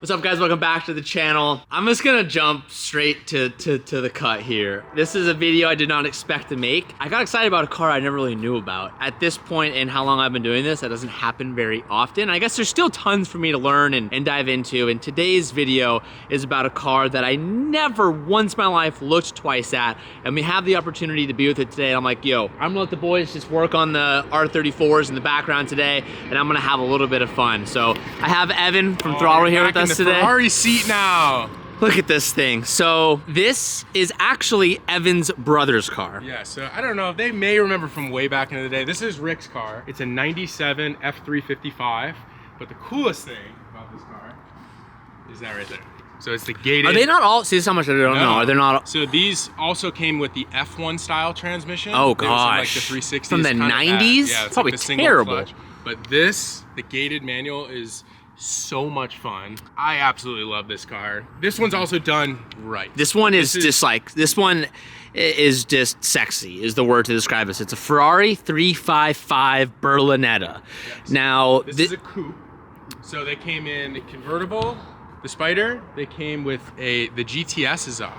What's up, guys? Welcome back to the channel. I'm just gonna jump straight to the cut here. This is a video I did not expect to make. I got excited about a car I never really knew about. At this point in how long I've been doing this, that doesn't happen very often. I guess there's still tons for me to learn and dive into, and today's video is about a car that I never once in my life looked twice at, and we have the opportunity to be with it today. And I'm like, yo, I'm gonna let the boys just work on the R34s in the background today, and I'm gonna have a little bit of fun. So I have Evan from Ferrari here with us today. Ferrari seat now. Look at this thing. So this is actually Evan's brother's car. Yeah, so I don't know, they may remember from way back in the day. This is Rick's car. It's a 97 F355, but the coolest thing about this car is that right there. So it's the gated. Are they not all, see, this is how much I don't know. Are they not? So these also came with the F1 style transmission. Oh They was in, like, gosh. the 360s. From the kind of 90s? Yeah, it's Probably like the single terrible. clutch. But this, the gated manual, is so much fun. I absolutely love this car. This one's also done right. This one is just like, this one is just sexy, is the word to describe this. It's a Ferrari 355 Berlinetta. Yes. Now, This is a coupe. So they came in the convertible, the Spider. They came with the GTS is a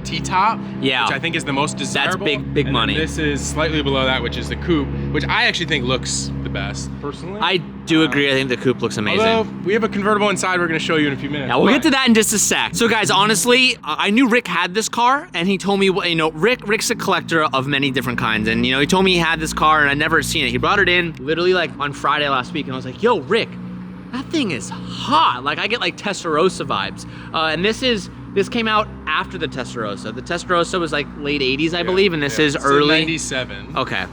T-top, Yeah. which I think is the most desirable. That's big and money. Then this is slightly below that, which is the coupe, which I actually think looks the best, personally. I do agree. I think the coupe looks amazing. Although we have a convertible inside, we're gonna show you in a few minutes. Yeah, we'll get to that in just a sec. So guys, honestly, I knew Rick had this car, and he told me, you know, Rick's a collector of many different kinds, and you know, he told me he had this car, and I'd never seen it. He brought it in literally like on Friday last week, and I was like, yo, Rick, that thing is hot. Like, I get like Testarossa vibes. And this came out after the Testarossa. The Testarossa was like late 80s, I believe, and this is it's early. a 97. Okay.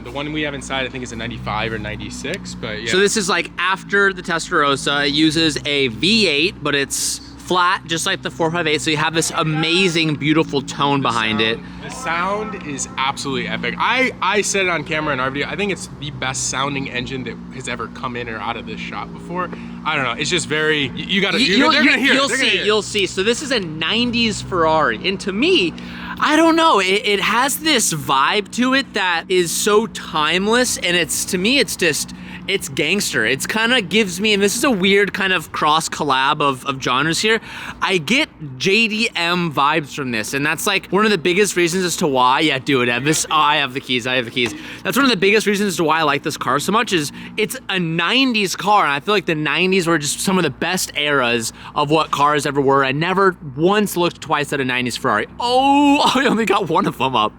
The one we have inside, I think, is a 95 or 96, but yeah. So this is like after the Testarossa. It uses a V8, but it's flat, just like the 458. So you have this amazing, beautiful tone behind it. The sound is absolutely epic. I said it on camera in our video, I think it's the best sounding engine that has ever come in or out of this shop before. I don't know, it's just very, they're gonna hear it. You'll see. So this is a 90s Ferrari, and to me, I don't know, it has this vibe to it that is so timeless, and to me, it's gangster. It's kind of gives me, and this is a weird kind of cross collab of genres here, I get JDM vibes from this, and that's like one of the biggest reasons as to why, yeah, do it, Ev. I have the keys. That's one of the biggest reasons as to why I like this car so much is it's a 90s car, and I feel like the 90s were just some of the best eras of what cars ever were. I never once looked twice at a 90s Ferrari. Oh, I only got one of them up.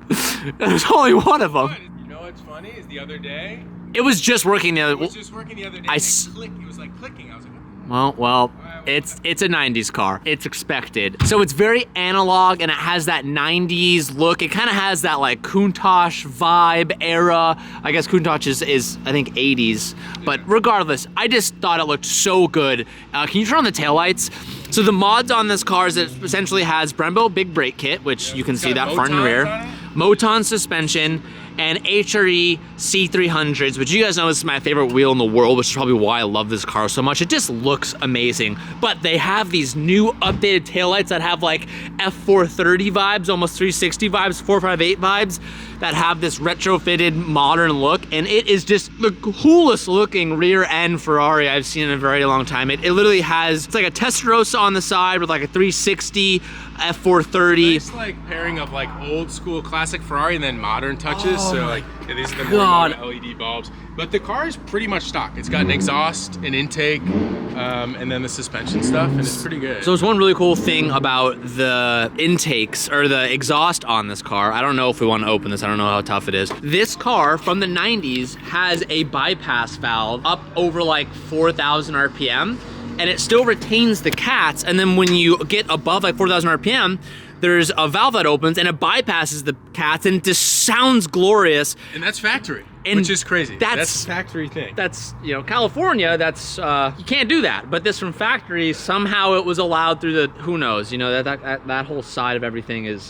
There's only one of them. You know what's funny is the other day, It was just working the other. it was just working the other day, it was like clicking, I was like, Well, it's a 90s car. It's expected. So it's very analog, and it has that 90s look. It kind of has that like Countach vibe era. I guess Countach is I think 80s. But regardless, I just thought it looked so good. Can you turn on the taillights? So the mods on this car is it essentially has Brembo big brake kit, which you can see that front and rear. Moton suspension, and HRE C300s, which you guys know is my favorite wheel in the world, which is probably why I love this car so much. It just looks amazing. But they have these new updated taillights that have like F430 vibes, almost 360 vibes, 458 vibes, that have this retrofitted modern look, and it is just the coolest looking rear end Ferrari I've seen in a very long time. It literally has, it's like a Testarossa on the side with like a 360 F430. It's like pairing of like old school classic Ferrari and then modern touches. Oh so like these are the God. more LED bulbs. But the car is pretty much stock. It's got an exhaust, an intake, and then the suspension stuff, and it's pretty good. So there's one really cool thing about the intakes or the exhaust on this car. I don't know if we want to open this. I don't know how tough it is. This car from the 90s has a bypass valve up over like 4,000 RPM, and it still retains the cats. And then when you get above like 4,000 RPM, there's a valve that opens and it bypasses the cats, and it just sounds glorious. And that's factory, And which is crazy. that's a factory thing. That's, you know, California, that's, you can't do that. But this from factory, somehow it was allowed through the, who knows, you know, that whole side of everything it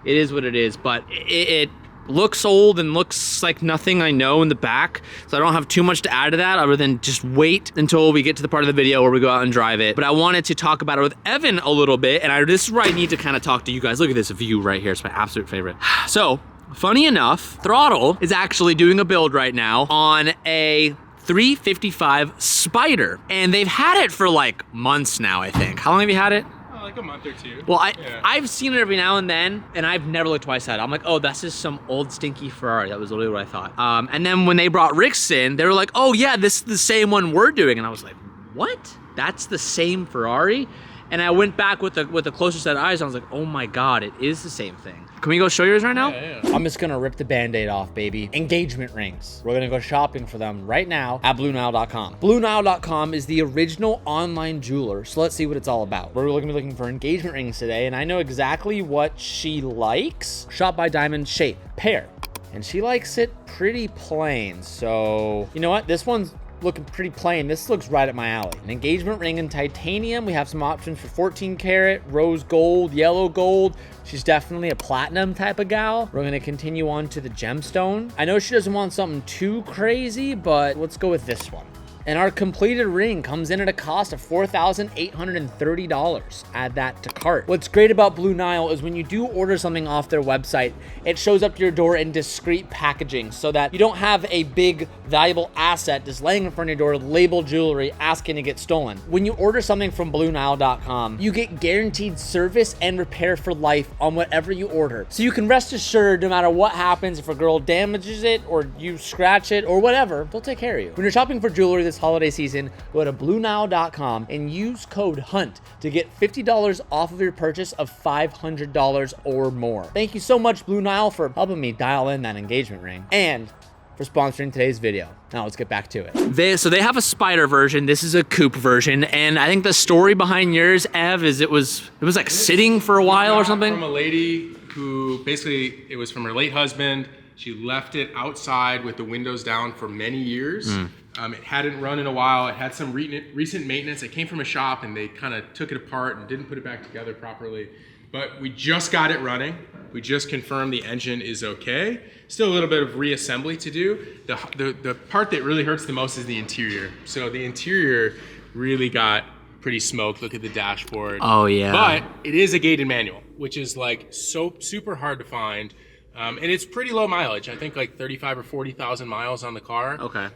is what it is. But it looks old and looks like nothing I know in the back, so I don't have too much to add to that other than just wait until we get to the part of the video where we go out and drive it. But I wanted to talk about it with Evan a little bit, and this is where I need to kind of talk to you guys. Look at this view right here. It's my absolute favorite. So, funny enough, Throttle is actually doing a build right now on a 355 Spider. And they've had it for like months now, I think. How long have you had it? Like a month or two. Well, I've seen it every now and then, and I've never looked twice at it. I'm like, oh, that's just some old stinky Ferrari. That was literally what I thought. And then when they brought Rick's in, they were like, oh yeah, this is the same one we're doing. And I was like, what? That's the same Ferrari? And I went back with a closer set of eyes, and I was like, oh my God, it is the same thing. Can we go show yours right now? Yeah. I'm just gonna rip the Band-Aid off, baby. Engagement rings. We're gonna go shopping for them right now at BlueNile.com. BlueNile.com is the original online jeweler, so let's see what it's all about. We're gonna be looking for engagement rings today, and I know exactly what she likes. Shop by diamond, shape, pair. And she likes it pretty plain, so you know what? This one's looking pretty plain. This looks right up my alley. An engagement ring in titanium. We have some options for 14 karat, rose gold, yellow gold. She's definitely a platinum type of gal. We're gonna continue on to the gemstone. I know she doesn't want something too crazy, but let's go with this one. And our completed ring comes in at a cost of $4,830. Add that to cart. What's great about Blue Nile is when you do order something off their website, it shows up to your door in discreet packaging so that you don't have a big valuable asset just laying in front of your door, labeled jewelry, asking to get stolen. When you order something from BlueNile.com, you get guaranteed service and repair for life on whatever you order. So you can rest assured no matter what happens, if a girl damages it or you scratch it or whatever, they'll take care of you. When you're shopping for jewelry this holiday season, go to BlueNile.com and use code HUNT to get $50 off of your purchase of $500 or more. Thank you so much, Blue Nile, for helping me dial in that engagement ring and for sponsoring today's video. Now let's get back to it. So they have a Spider version. This is a coupe version, and I think the story behind yours, Ev, is it was like sitting for a while or something. From a lady who basically, it was from her late husband. She left it outside with the windows down for many years. It hadn't run in a while. It had some recent maintenance. It came from a shop and they kind of took it apart and didn't put it back together properly. But we just got it running. We just confirmed the engine is okay. Still a little bit of reassembly to do. The part that really hurts the most is the interior. So the interior really got pretty smoked. Look at the dashboard. Oh yeah. But it is a gated manual, which is like so super hard to find. And it's pretty low mileage. I think like 35 or 40,000 miles on the car. Okay.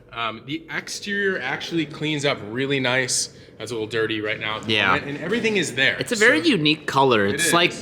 The exterior actually cleans up really nice. It's a little dirty right now. Yeah. And everything is there. It's a very unique color. It's like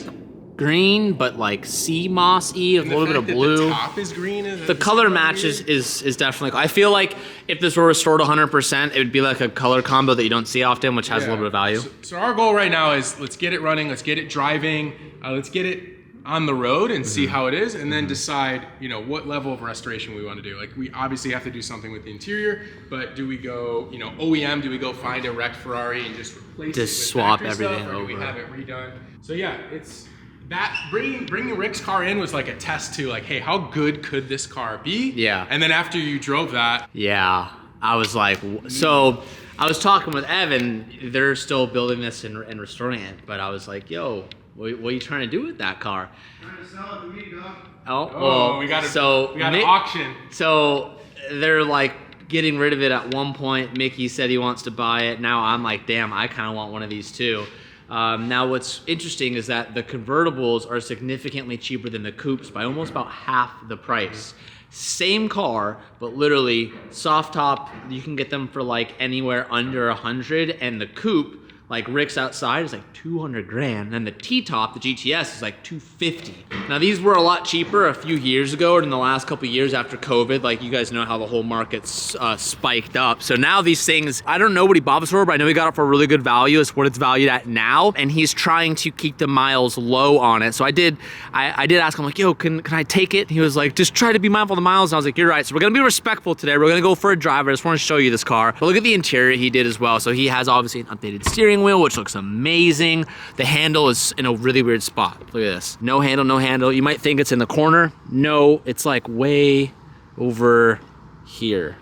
green, but like sea moss-y, with a little bit of blue. The top is green. The color match is definitely. I feel like if this were restored 100%, it would be like a color combo that you don't see often, which has a little bit of value. So our goal right now is let's get it running. Let's get it driving. Let's get it on the road and see how it is, and then decide, you know, what level of restoration we want to do. Like, we obviously have to do something with the interior, but do we go, you know, OEM? Do we go find a wrecked Ferrari and just replace it with swap factory everything stuff, or over? do we have it redone? So yeah, it's that bringing Rick's car in was like a test to like, hey, how good could this car be? Yeah. And then after you drove that, yeah, I was like, so I was talking with Evan. They're still building this and restoring it, but I was like, yo, what are you trying to do with that car? Trying to sell it to me, dog. Oh, well, we got an auction. So they're like getting rid of it at one point. Mickey said he wants to buy it. Now I'm like, damn, I kind of want one of these too. Now what's interesting is that the convertibles are significantly cheaper than the coupes by almost about half the price. Same car, but literally soft top, you can get them for like anywhere under 100, and the coupe, like Rick's outside, is like 200 grand, and the T-top, the GTS, is like 250. Now these were a lot cheaper a few years ago, or in the last couple of years after COVID. Like, you guys know how the whole market's spiked up. So now these things, I don't know what he bought this for, but I know he got it for a really good value. It's what it's valued at now, and he's trying to keep the miles low on it. So I did ask him, like, yo, can I take it? He was like, just try to be mindful of the miles. And I was like, you're right. So we're gonna be respectful today. We're gonna go for a drive. I just want to show you this car. But look at the interior he did as well. So he has obviously an updated steering wheel, which looks amazing. The handle is in a really weird spot. Look at this. No handle, no handle. You might think it's in the corner. No, it's like way over here.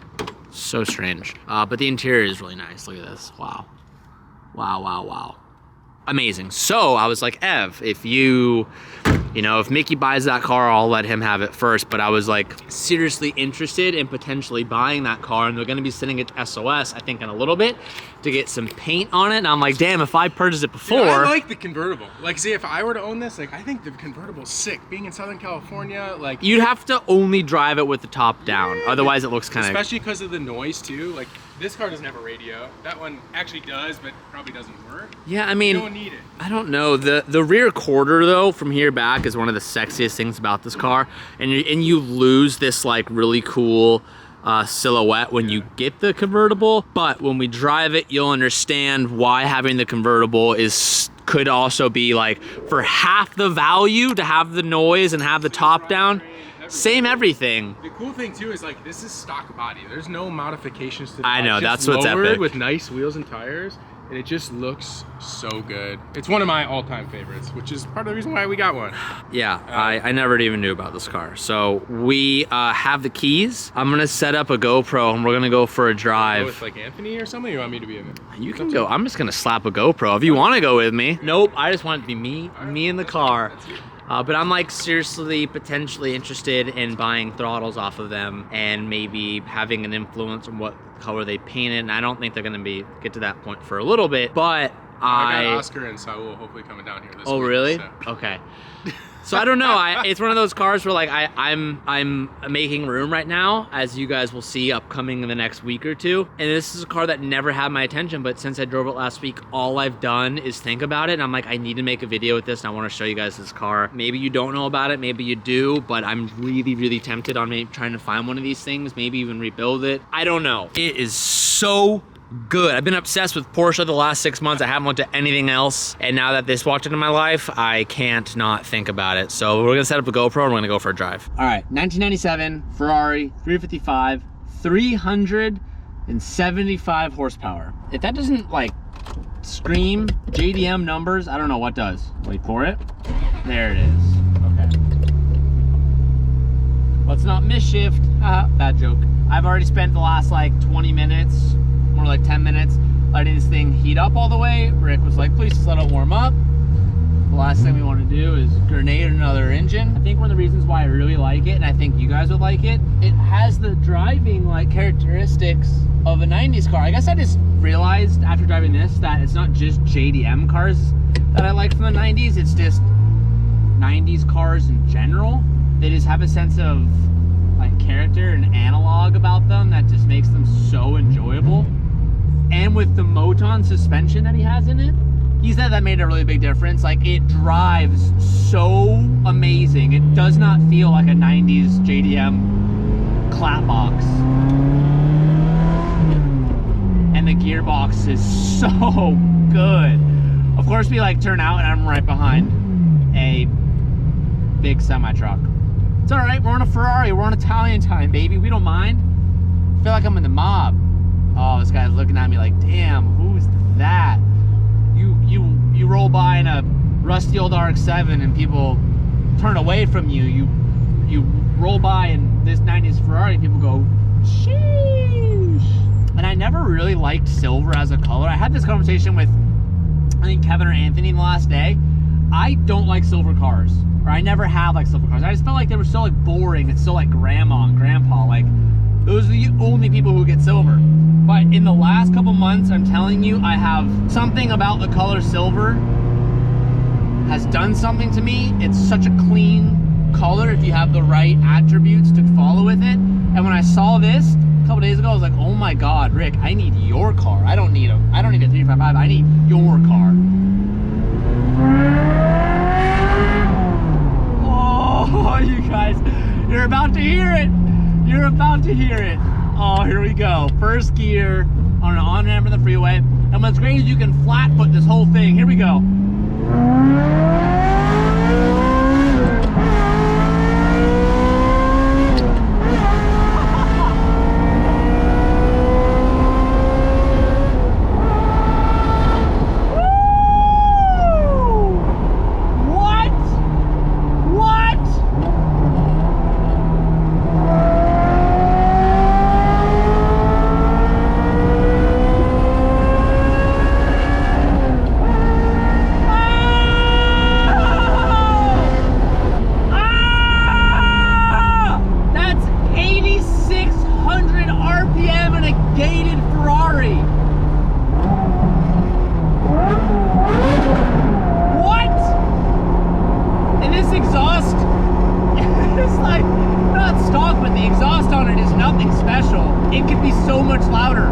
So strange. But the interior is really nice. Look at this. Wow. Wow, wow, wow. Amazing. So I was like, Ev, if you You know, if Mickey buys that car, I'll let him have it first, but I was like seriously interested in potentially buying that car, and they're gonna be sending it to SOS, I think, in a little bit to get some paint on it. And I'm like, damn, if I purchased it before. Dude, I like the convertible. Like, see, if I were to own this, like, I think the convertible's sick. Being in Southern California, like. You'd have to only drive it with the top down. Yeah. Otherwise, it looks kind of. Especially because of the noise, too. Like, this car doesn't have a radio. That one actually does, but probably doesn't work. Yeah, I mean. You don't need it. I don't know. The rear quarter, though, from here back is one of the sexiest things about this car. And you lose this, like, really cool silhouette when you get the convertible, but when we drive it, you'll understand why having the convertible could also be like for half the value to have the noise and have the top down. Same everything. The cool thing too is like this is stock body. There's no modifications to the I know, it's just that's what's lowered epic. with nice wheels and tires, and it just looks so good. It's one of my all-time favorites, which is part of the reason why we got one. Yeah, I never even knew about this car. So we have the keys. I'm gonna set up a GoPro and we're gonna go for a drive. Go with like Anthony or something. Or you want me to be in it? You can go. I'm just gonna slap a GoPro if you want to go with me. Nope, I just want it to be me in the car. But I'm like seriously potentially interested in buying throttles off of them and maybe having an influence on what color they paint it. And I don't think they're gonna get to that point for a little bit, but I got Oscar and Saul hopefully coming down here this week. Oh really? So. Okay. So I don't know. It's one of those cars where like I'm making room right now, as you guys will see upcoming in the next week or two. And this is a car that never had my attention, but since I drove it last week, all I've done is think about it. And I'm like, I need to make a video with this, and I want to show you guys this car. Maybe you don't know about it, maybe you do, but I'm really, really tempted on maybe trying to find one of these things, maybe even rebuild it. I don't know. It is so good. I've been obsessed with Porsche the last 6 months. I haven't looked at anything else. And now that this walked into my life, I can't not think about it. So we're gonna set up a GoPro and we're gonna go for a drive. All right, 1997 Ferrari 355, 375 horsepower. If that doesn't like scream JDM numbers, I don't know what does. Wait for it. There it is. Okay. Let's not miss-shift. Bad joke. I've already spent the last like 20 minutes, more like 10 minutes, letting this thing heat up all the way. Rick was like, please just let it warm up. The last thing we want to do is grenade another engine. I think one of the reasons why I really like it, and I think you guys would like it, it has the driving like characteristics of a 90s car. I guess I just realized after driving this that it's not just JDM cars that I like from the 90s, it's just 90s cars in general. They just have a sense of like character and analog about them that just makes them so enjoyable. And with the Moton suspension that he has in it, he said that made a really big difference. Like, it drives so amazing. It does not feel like a 90s JDM clapbox. And the gearbox is so good. Of course, we like turn out and I'm right behind a big semi-truck. It's all right, we're on a Ferrari, we're on Italian time, baby. We don't mind. I feel like I'm in the mob. Oh, this guy's looking at me like, damn, who's that? You roll by in a rusty old RX-7 and people turn away from you. You roll by in this 90s Ferrari and people go, sheesh. And I never really liked silver as a color. I had this conversation with, I think, Kevin or Anthony the last day. I don't like silver cars, or I never have liked silver cars. I just felt like they were so like boring and so like grandma and grandpa. Like, those are the only people who get silver. But in the last couple months, I'm telling you, I have something about the color silver has done something to me. It's such a clean color if you have the right attributes to follow with it. And when I saw this a couple days ago, I was like, oh my God, Rick, I need your car. I don't need a 355, I need your car. Oh, you guys, you're about to hear it. You're about to hear it. Oh, here we go. First gear on an on-ramp on the freeway. And what's great is you can flat foot this whole thing. Here we go. so much louder.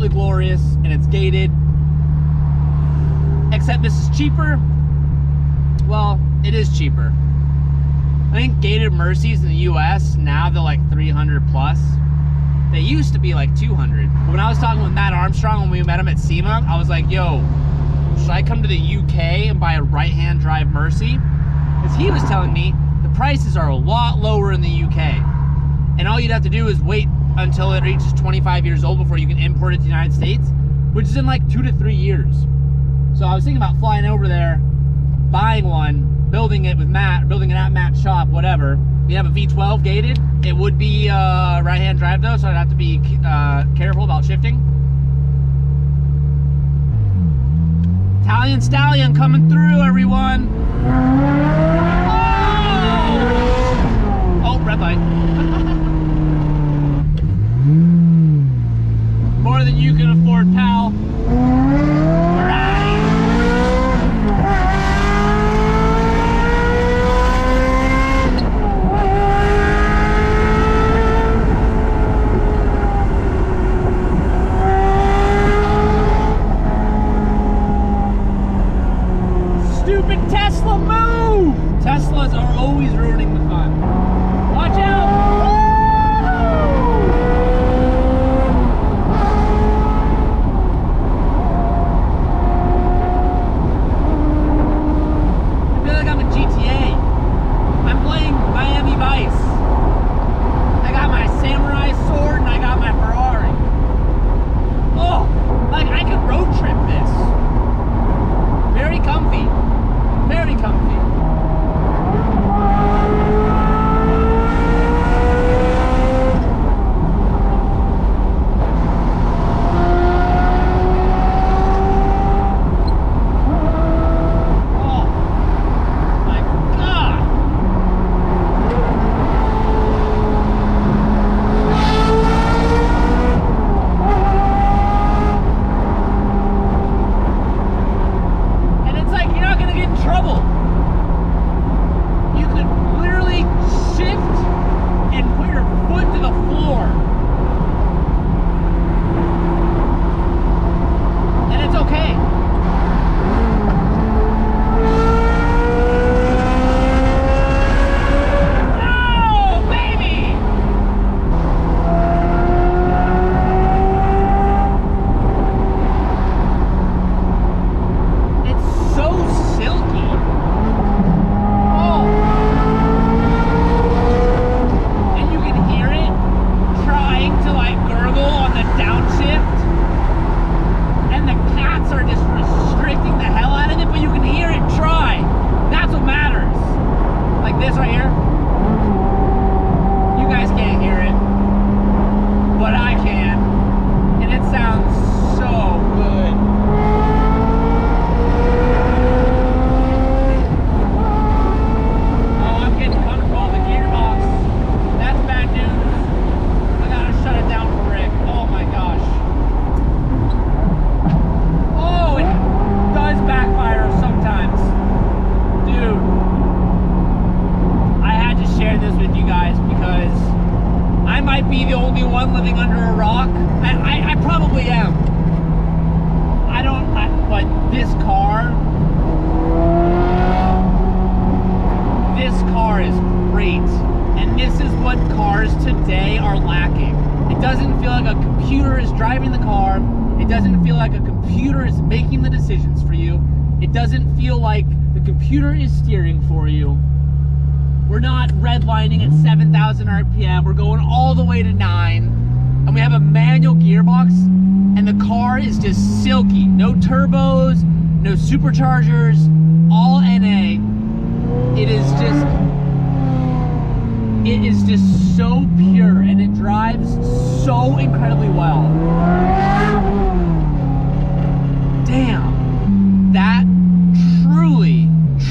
Glorious, and it's gated, except this is cheaper. Well, it is cheaper. I think gated Mercies in the US now they're like 300 plus. They used to be like 200. When I was talking with Matt Armstrong when we met him at SEMA, I was like, yo, should I come to the UK and buy a right-hand drive Mercy? Because he was telling me the prices are a lot lower in the UK, and all you'd have to do is wait until it reaches 25 years old before you can import it to the United States, which is in like 2 to 3 years. So I was thinking about flying over there, buying one, building it with Matt, building it at Matt's shop, whatever. We have a V12 gated. It would be right-hand drive though, so I'd have to be careful about shifting. Italian Stallion coming through, everyone. Oh, red light. More than you can afford, pal. Ferrari. right here. You guys can't hear it, but I can, and it sounds so good. Oh, I'm getting comfortable with the gearbox. That's bad news. I gotta shut it down for Rick. Oh my gosh. Oh, it does backfire sometimes. Dude, I had to share this with you guys because I might be the only one living under a rock. I probably am. But this car is great. And this is what cars today are lacking. It doesn't feel like a computer is driving the car. It doesn't feel like a computer is making the decisions for you. It doesn't feel like the computer is steering for you. We're not redlining at 7,000 RPM. We're going all the way to 9. And we have a manual gearbox. And the car is just silky. No turbos, no superchargers, all NA. It is just so pure, and it drives so incredibly well. Damn, that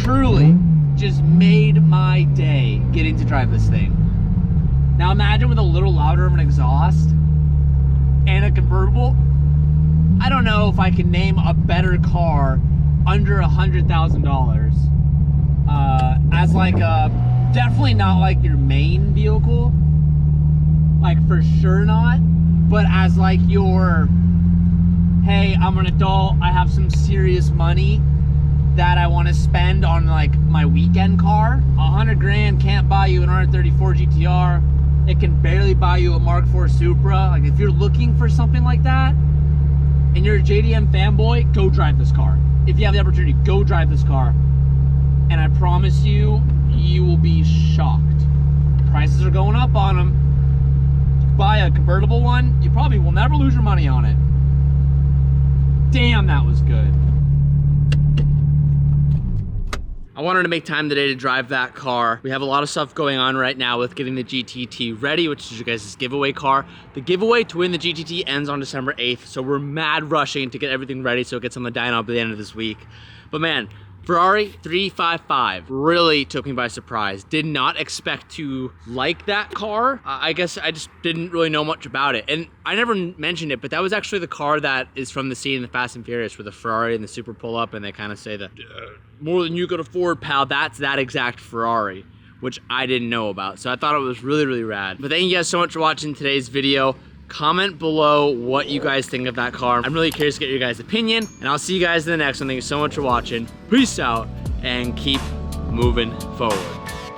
truly just made my day getting to drive this thing. Now imagine with a little louder of an exhaust and a convertible. I don't know if I can name a better car under $100,000 as like a, definitely not like your main vehicle, like for sure not, but as like your, hey, I'm an adult, I have some serious money that I want to spend on like my weekend car. 100 grand can't buy you an R34 GTR. It can barely buy you a Mark IV Supra. Like if you're looking for something like that and you're a JDM fanboy, go drive this car. If you have the opportunity, go drive this car. And I promise you, you will be shocked. Prices are going up on them. Buy a convertible one, you probably will never lose your money on it. Damn, that was good. I wanted to make time today to drive that car. We have a lot of stuff going on right now with getting the GTT ready, which is your guys' giveaway car. The giveaway to win the GTT ends on December 8th, so we're mad rushing to get everything ready so it gets on the dyno by the end of this week. But man, Ferrari 355 really took me by surprise. Did not expect to like that car. I guess I just didn't really know much about it. And I never mentioned it, but that was actually the car that is from the scene in the Fast and Furious where the Ferrari and the Super pull up and they kind of say that, more than you could afford, pal. That's that exact Ferrari, which I didn't know about. So I thought it was really, really rad. But thank you guys so much for watching today's video. Comment below what you guys think of that car. I'm really curious to get your guys' opinion, and I'll see you guys in the next one. Thank you so much for watching. Peace out, and keep moving forward.